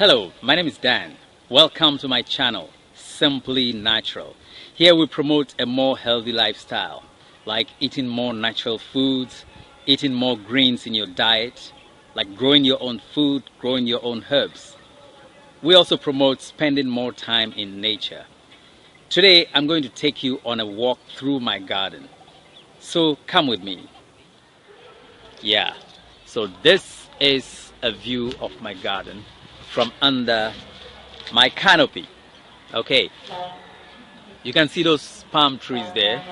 Hello, my name is Dan. Welcome to my channel, Simply Natural. Here we promote a more healthy lifestyle, like eating more natural foods, eating more greens in your diet, like growing your own food, growing your own herbs. We also promote spending more time in nature. Today, I'm going to take you on a walk through my garden. So come with me. Yeah, so this is a view of my garden from under my canopy. Okay, you can see those palm trees there.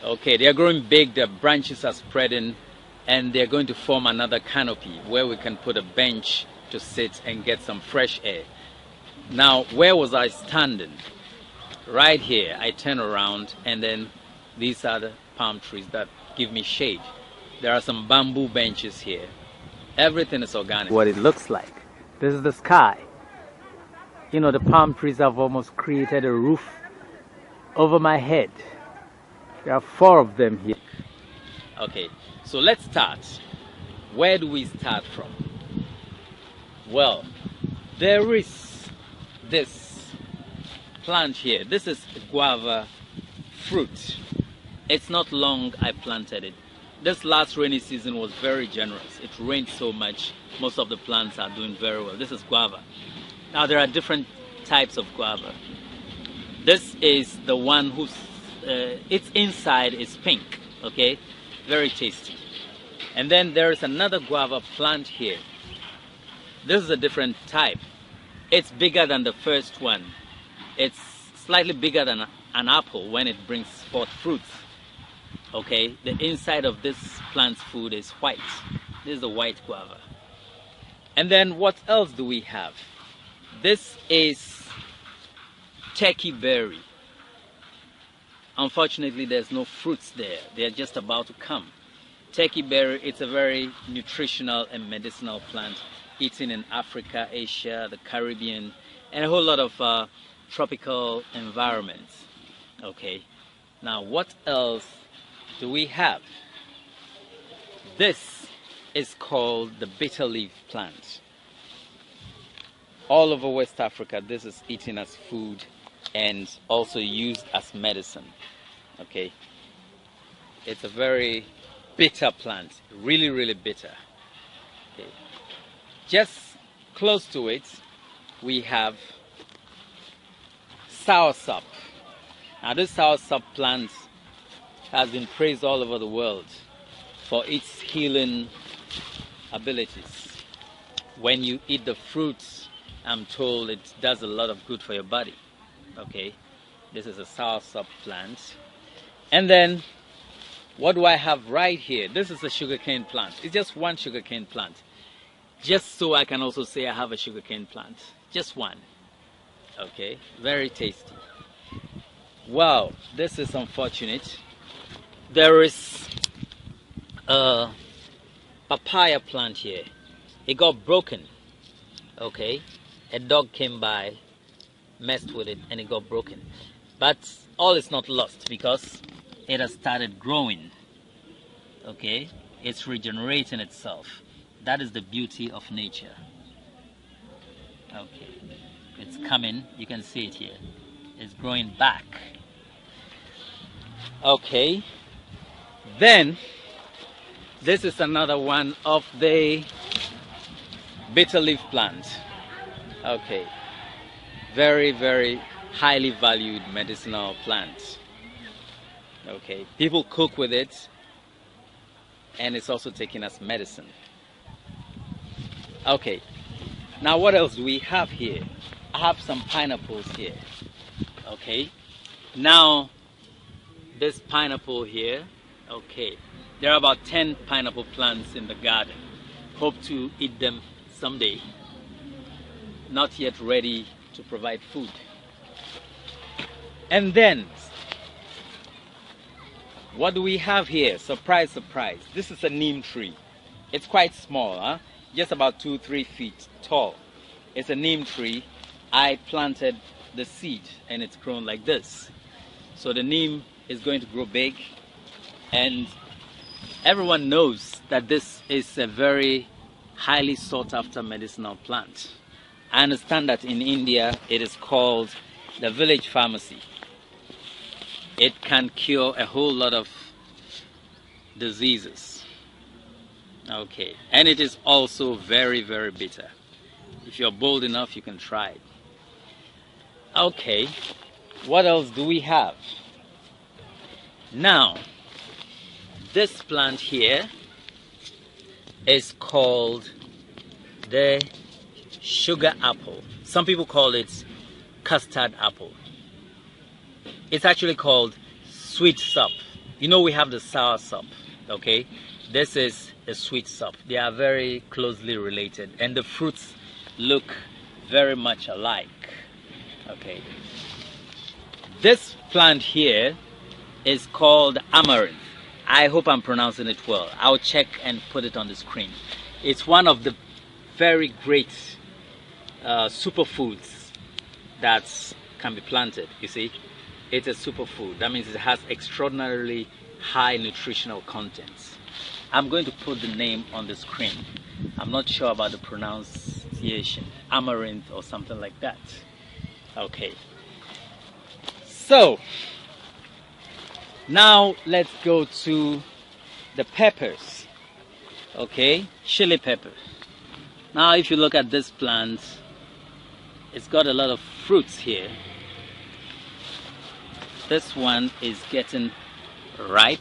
Okay, they are growing big, their branches are spreading, and they're going to form another canopy where we can put a bench to sit and get some fresh air. Now, where was I standing? Right here. I turn around and then these are the palm trees that give me shade. There are some bamboo benches here. Everything is organic. What it looks like. This is the sky. You know, the palm trees have almost created a roof over my head. There are 4 of them here. Okay, so let's start. Where do we start from? Well, there is this plant here. This is guava fruit. It's not long I planted it. This last rainy season was very generous. It rained so much, most of the plants are doing very well. This is guava. Now there are different types of guava. This is the one whose its inside is pink, okay? Very tasty. And then there is another guava plant here. This is a different type. It's bigger than the first one. It's slightly bigger than an apple when it brings forth fruits. Okay, the inside of this plant's food is white. This is the white guava. And then what else do we have? This is Techi Berry. Unfortunately, there's no fruits there. They're just about to come. Techi Berry, it's a very nutritional and medicinal plant eaten in Africa, Asia, the Caribbean, and a whole lot of tropical environments. Okay, now what else do we have? This is called the bitter leaf plant. All over West Africa, this is eaten as food and also used as medicine. Okay, it's a very bitter plant, really bitter. Okay. Just close to it, we have soursop. Now this soursop plant has been praised all over the world for its healing abilities. When you eat the fruits, I'm told it does a lot of good for your body. Okay, this is a soursop plant. And then, what do I have right here? This is a sugarcane plant. It's just one sugarcane plant. Just so I can also say I have a sugarcane plant. Just one. Okay, very tasty. Wow, this is unfortunate. There is a papaya plant here. It got broken. Okay, a dog came by, messed with it, and it got broken. But all is not lost because it has started growing. Okay, it's regenerating itself. That is the beauty of nature. Okay, it's coming. You can see it here. It's growing back. Okay. Then, this is another one of the bitter leaf plant. Okay, very highly valued medicinal plant. Okay, people cook with it, and it's also taken as medicine. Okay, now what else do we have here? I have some pineapples here. Okay, now this pineapple here. Okay, there are about 10 pineapple plants in the garden. Hope to eat them someday. Not yet ready to provide food. And then, what do we have here? Surprise, surprise. This is a neem tree. It's quite small, huh? Just about 2-3 feet tall. It's a neem tree. I planted the seed and it's grown like this. So the neem is going to grow big. And everyone knows that this is a very highly sought after medicinal plant. I understand that in India it is called the village pharmacy. It can cure a whole lot of diseases. Okay, and it is also very, very bitter. If you're bold enough, you can try it. Okay, what else do we have? Now, this plant here is called the sugar apple. Some people call it custard apple. It's actually called sweet sop. You know, we have the sour sop, okay? This is a sweet sop. They are very closely related, and the fruits look very much alike. Okay. This plant here is called amaranth. I hope I'm pronouncing it well. I'll check and put it on the screen. It's one of the very great superfoods that can be planted. You see, it's a superfood. That means it has extraordinarily high nutritional contents. I'm going to put the name on the screen. I'm not sure about the pronunciation. Amaranth or something like that. Okay. So, now let's go to the peppers. Okay, chili pepper. Now if you look at this plant, it's got a lot of fruits here. This one is getting ripe.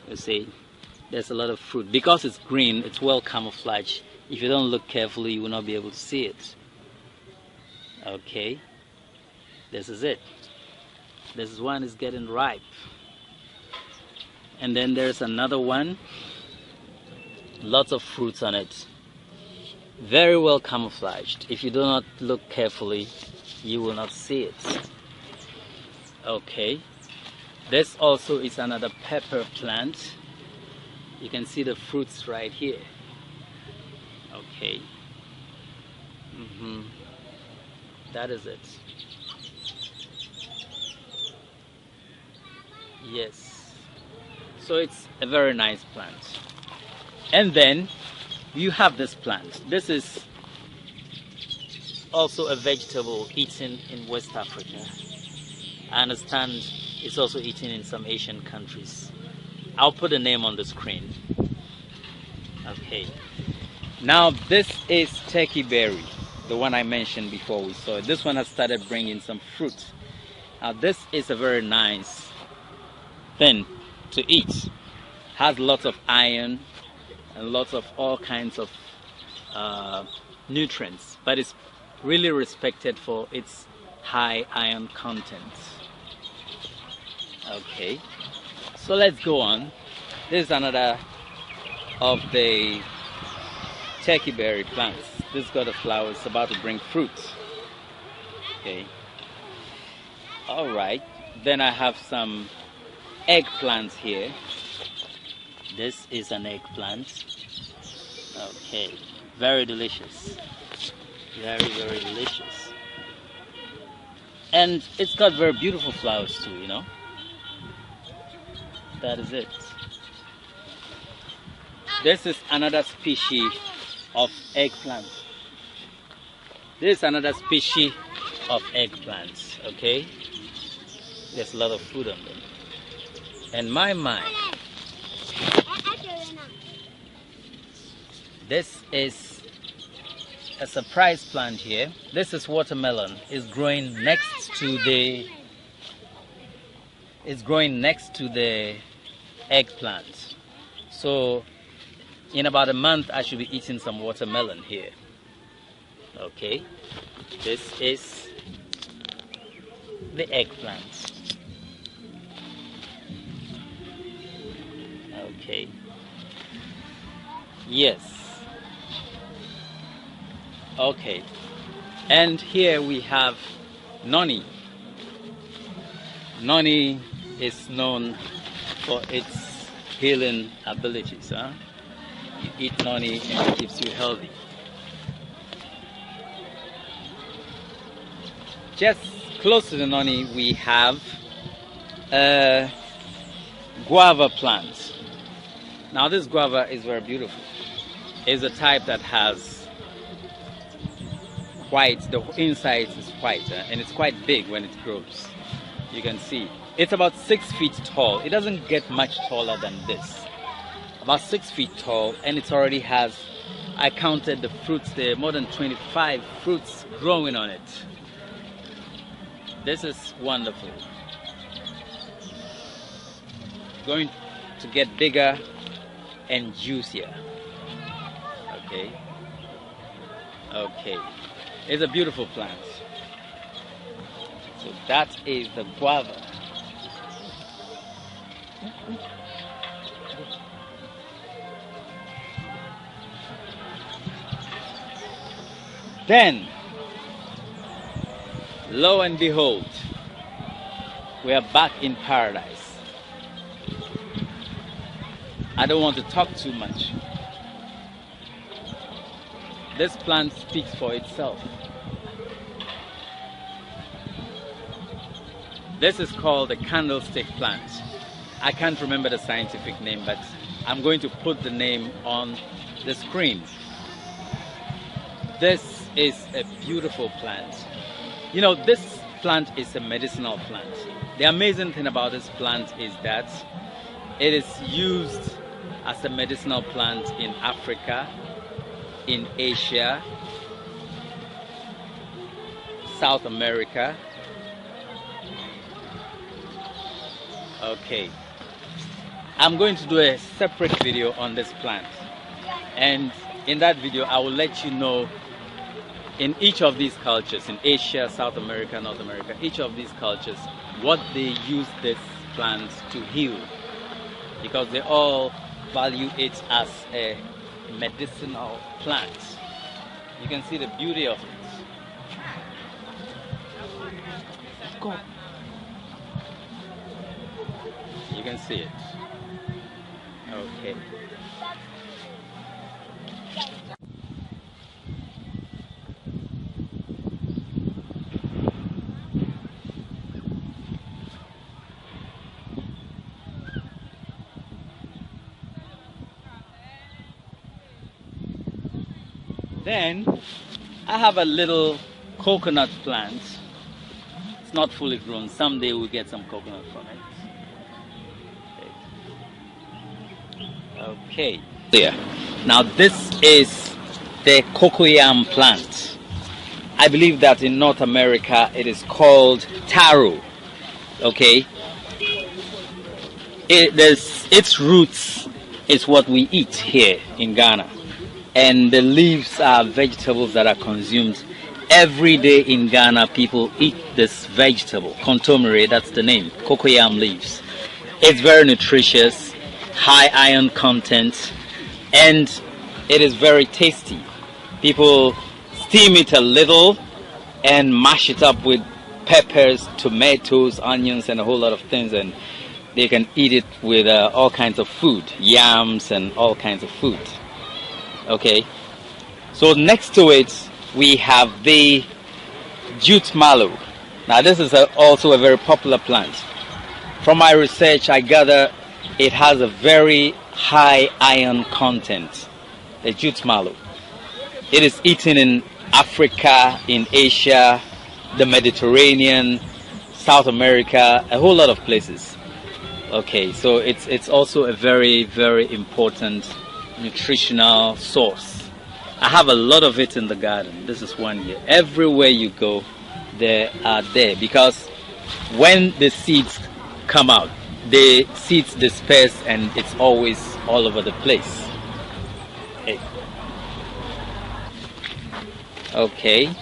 You see, there's a lot of fruit. Because it's green, it's well camouflaged. If you don't look carefully, you will not be able to see it. Okay, this is it. This one is getting ripe. And then there's another one. Lots of fruits on it. Very well camouflaged. If you do not look carefully, you will not see it. Okay. This also is another pepper plant. You can see the fruits right here. Okay. That is it. Yes. So it's a very nice plant. And then you have this plant. This is also a vegetable eaten in West Africa. I understand it's also eaten in some Asian countries. I'll put a name on the screen. Okay. Now this is Techi Berry, the one I mentioned before we saw it. This one has started bringing some fruit. Now this is a very nice thing to eat. Has lots of iron and lots of all kinds of nutrients, but it's really respected for its high iron content. Okay, so let's go on. This is another of the Techi berry plants. This got a flower, it's about to bring fruit. Okay, all right, then I have some eggplants here. This is an eggplant. Okay, very delicious. Very, very delicious. And it's got very beautiful flowers too, you know. That is it. This is another species of eggplant. This is another species of eggplants, okay? There's a lot of food on them. And my, this is a surprise plant here. This is watermelon. It's growing next to the eggplant. So in about a month I should be eating some watermelon here. Okay, this is the eggplant. Okay, yes. Okay, and here we have noni. Noni is known for its healing abilities. You eat noni and it keeps you healthy. Just close to the noni we have a guava plant. Now this guava is very beautiful. It's a type that has white, the inside is white, and it's quite big when it grows. You can see it's about 6 feet tall. It doesn't get much taller than this, about 6 feet tall, and it already has, I counted the fruits there, more than 25 fruits growing on it. This is wonderful. Going to get bigger and juicier. Okay. Okay. It's a beautiful plant. So that is the guava. Then, lo and behold, we are back in paradise. I don't want to talk too much. This plant speaks for itself. This is called the Candlestick Plant. I can't remember the scientific name, but I'm going to put the name on the screen. This is a beautiful plant. You know, this plant is a medicinal plant. The amazing thing about this plant is that it is used as a medicinal plant in Africa, in Asia, South America. Okay, I'm going to do a separate video on this plant, and in that video I will let you know in each of these cultures, in Asia, South America, North America, each of these cultures, what they use this plant to heal, because they all value it as a medicinal plant. You can see the beauty of it. Let's go. You can see it. Okay. Then I have a little coconut plant. It's not fully grown. Someday we'll get some coconut from it. Okay. Yeah. Now this is the cocoyam plant. I believe that in North America it is called taro. Okay. Its roots is what we eat here in Ghana. And the leaves are vegetables that are consumed every day in Ghana. People eat this vegetable, contomere, that's the name, cocoyam leaves. It's very nutritious, high iron content, and it is very tasty. People steam it a little and mash it up with peppers, tomatoes, onions, and a whole lot of things, and they can eat it with all kinds of food, yams and all kinds of food. Okay, so next to it we have the jute mallow. Now this is also a very popular plant. From my research I gather it has a very high iron content, the jute mallow. It is eaten in Africa, in Asia, the Mediterranean, South America, a whole lot of places. Okay, so it's also a very, very important nutritional source. I have a lot of it in the garden. This is one here. Everywhere you go, they are there, because when the seeds come out, the seeds disperse and it's always all over the place. Okay,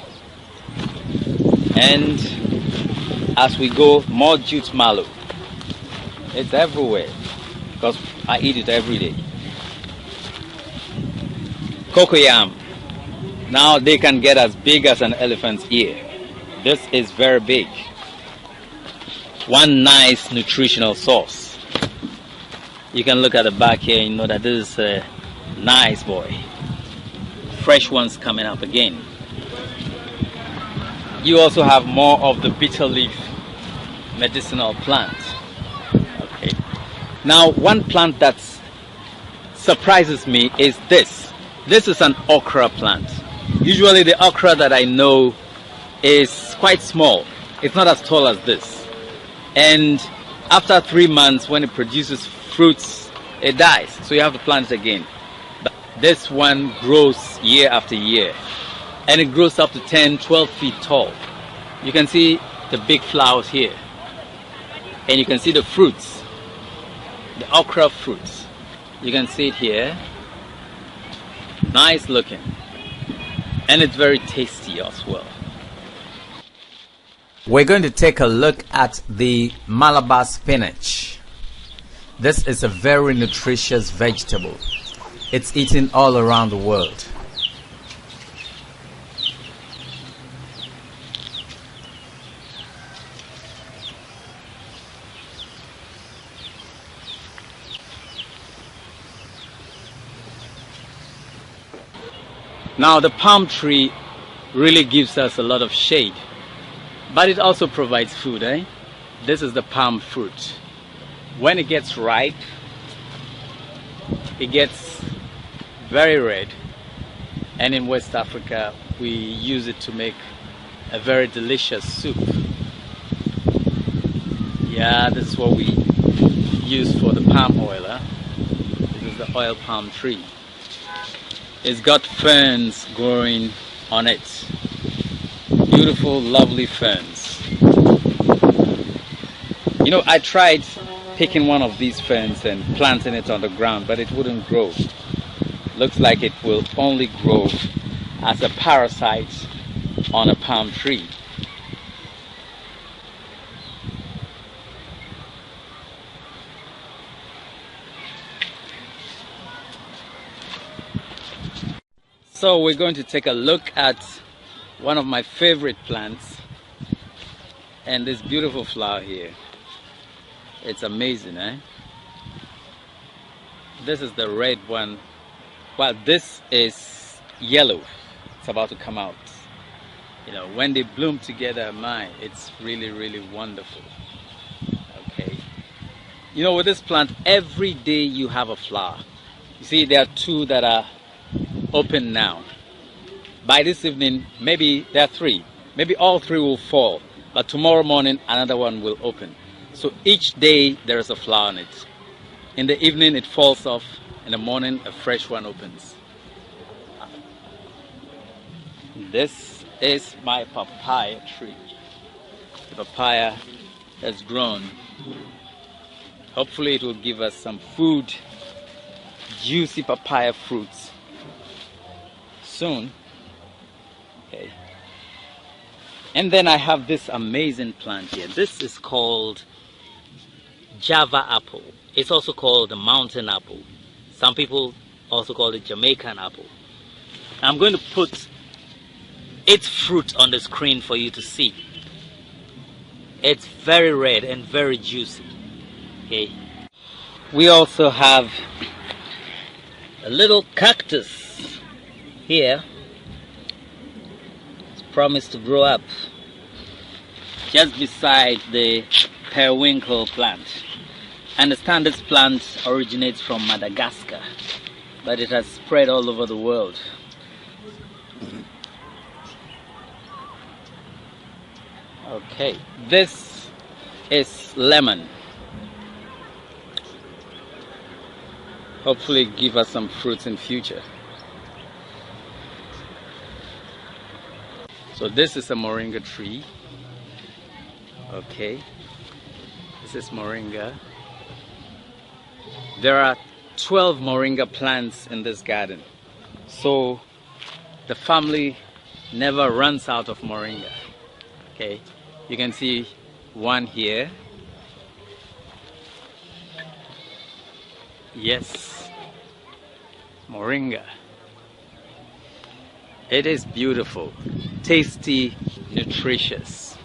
and as we go, more jute mallow. It's everywhere because I eat it every day. Cocoyam. Now they can get as big as an elephant's ear. This is very big. One nice nutritional source. You can look at the back here and know that this is a nice boy. Fresh ones coming up again. You also have more of the bitter leaf medicinal plant. Okay. Now one plant that surprises me is this. This is an okra plant. Usually the okra that I know is quite small. It's not as tall as this. And after 3 months, when it produces fruits, it dies. So you have to plant it again. But this one grows year after year. And it grows up to 10, 12 feet tall. You can see the big flowers here. And you can see the fruits, the okra fruits. You can see it here. Nice looking. And it's very tasty as well. We're going to take a look at the Malabar spinach. This is a very nutritious vegetable. It's eaten all around the world. Now the palm tree really gives us a lot of shade, but it also provides food, eh? This is the palm fruit. When it gets ripe, it gets very red, and in West Africa we use it to make a very delicious soup. Yeah, this is what we use for the palm oil, huh? This is the oil palm tree. It's got ferns growing on it. Beautiful, lovely ferns. You know, I tried picking one of these ferns and planting it on the ground, but it wouldn't grow. Looks like it will only grow as a parasite on a palm tree. So we're going to take a look at one of my favorite plants and this beautiful flower here. It's amazing, eh? This is the red one. Well, this is yellow. It's about to come out. You know, when they bloom together, my, it's really, really wonderful. Okay. You know, with this plant, every day you have a flower. You see, there are two that are open now. By this evening, maybe there are three. Maybe all three will fall. But tomorrow morning, another one will open. So each day, there is a flower on it. In the evening, it falls off. In the morning, a fresh one opens. This is my papaya tree. The papaya has grown. Hopefully, it will give us some food. Juicy papaya fruits soon. Okay. And then I have this amazing plant here. This is called Java apple. It's also called the mountain apple. Some people also call it Jamaican apple. I'm going to put its fruit on the screen for you to see. It's very red and very juicy. Okay. We also have a little cactus here. It's promised to grow up just beside the periwinkle plant. I understand this plant originates from Madagascar, but it has spread all over the world. Okay, this is lemon. Hopefully give us some fruits in future. So this is a moringa tree. Okay, this is moringa. There are 12 moringa plants in this garden, so the family never runs out of moringa. Okay, you can see one here. Yes, moringa. It is beautiful, tasty, nutritious.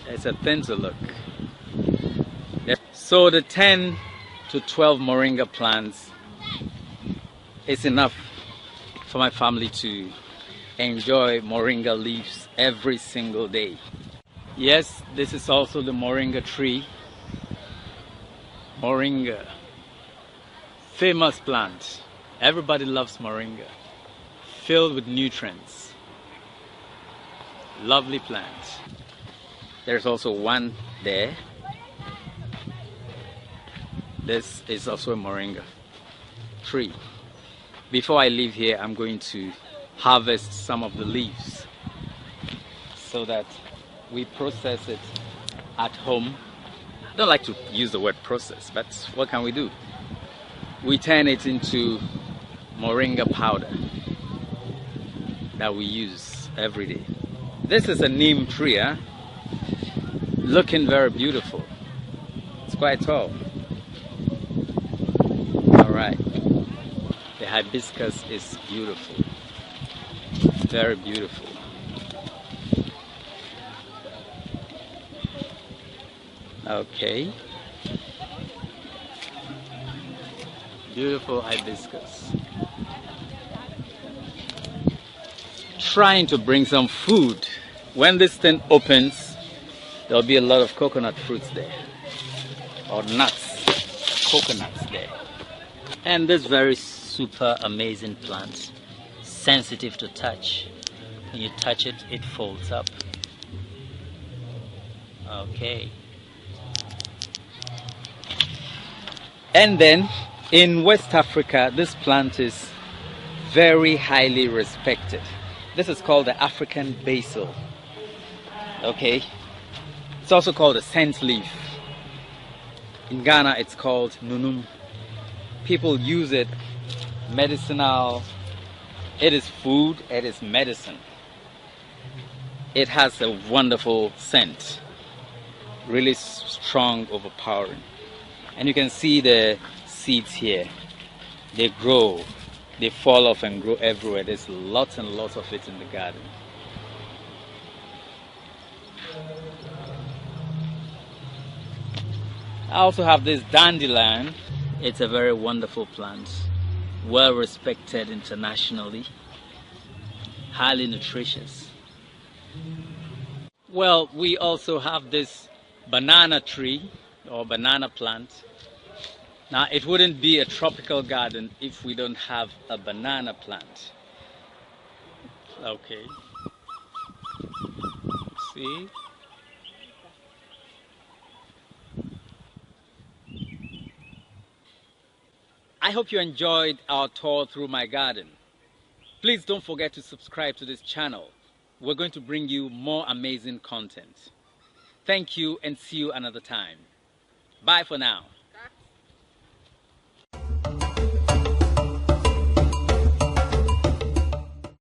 It's a thing to look. So the 10 to 12 moringa plants is enough for my family to enjoy moringa leaves every single day. Yes, this is also the moringa tree. Moringa, famous plant. Everybody loves moringa. filled with nutrients. Lovely plant. There's also one there. This is also a moringa tree. Before I leave here, I'm going to harvest some of the leaves so that we process it at home. I don't like to use the word process, but what can we do? We turn it into moringa powder that we use every day. This is a neem tree, huh? Looking very beautiful. It's quite tall. Alright. The hibiscus is beautiful. Very beautiful. Okay. Beautiful hibiscus. Trying to bring some food. When this thing opens, there'll be a lot of coconut fruits there. Or nuts. Coconuts there. And this very super amazing plant. Sensitive to touch. When you touch it, it folds up. Okay. And then in West Africa, this plant is very highly respected. This is called the African basil. Okay. It's also called a scent leaf. In Ghana, it's called nunum. People use it medicinal. It is food, it is medicine. It has a wonderful scent. Really strong, overpowering. And you can see the seeds here. They grow. They fall off and grow everywhere. There's lots and lots of it in the garden. I also have this dandelion. It's a very wonderful plant. Well respected internationally. Highly nutritious. Well, we also have this banana tree or banana plant. Now, it wouldn't be a tropical garden if we don't have a banana plant. Okay. See? I hope you enjoyed our tour through my garden. Please don't forget to subscribe to this channel. We're going to bring you more amazing content. Thank you and see you another time. Bye for now.